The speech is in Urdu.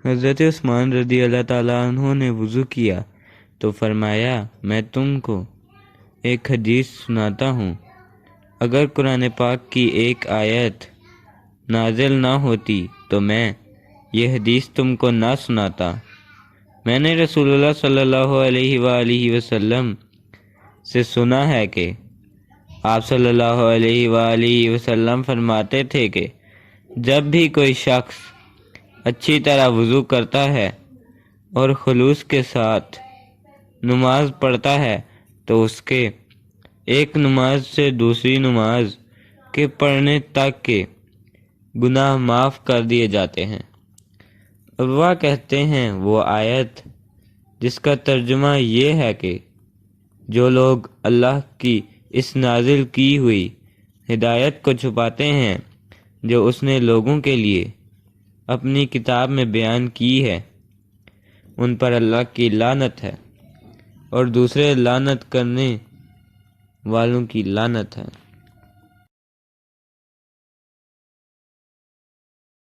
حضرت عثمان رضی اللہ تعالیٰ عنہ نے وضو کیا تو فرمایا، میں تم کو ایک حدیث سناتا ہوں، اگر قرآن پاک کی ایک آیت نازل نہ ہوتی تو میں یہ حدیث تم کو نہ سناتا۔ میں نے رسول اللہ صلی اللہ علیہ وآلہ وسلم سے سنا ہے کہ آپ صلی اللہ علیہ وآلہ وسلم فرماتے تھے کہ جب بھی کوئی شخص اچھی طرح وضو کرتا ہے اور خلوص کے ساتھ نماز پڑھتا ہے تو اس کے ایک نماز سے دوسری نماز کے پڑھنے تک کے گناہ معاف کر دیے جاتے ہیں۔ عروہ کہتے ہیں وہ آیت جس کا ترجمہ یہ ہے کہ جو لوگ اللہ کی اس نازل کی ہوئی ہدایت کو چھپاتے ہیں جو اس نے لوگوں کے لیے اپنی کتاب میں بیان کی ہے، ان پر اللہ کی لعنت ہے اور دوسرے لعنت کرنے والوں کی لعنت ہے۔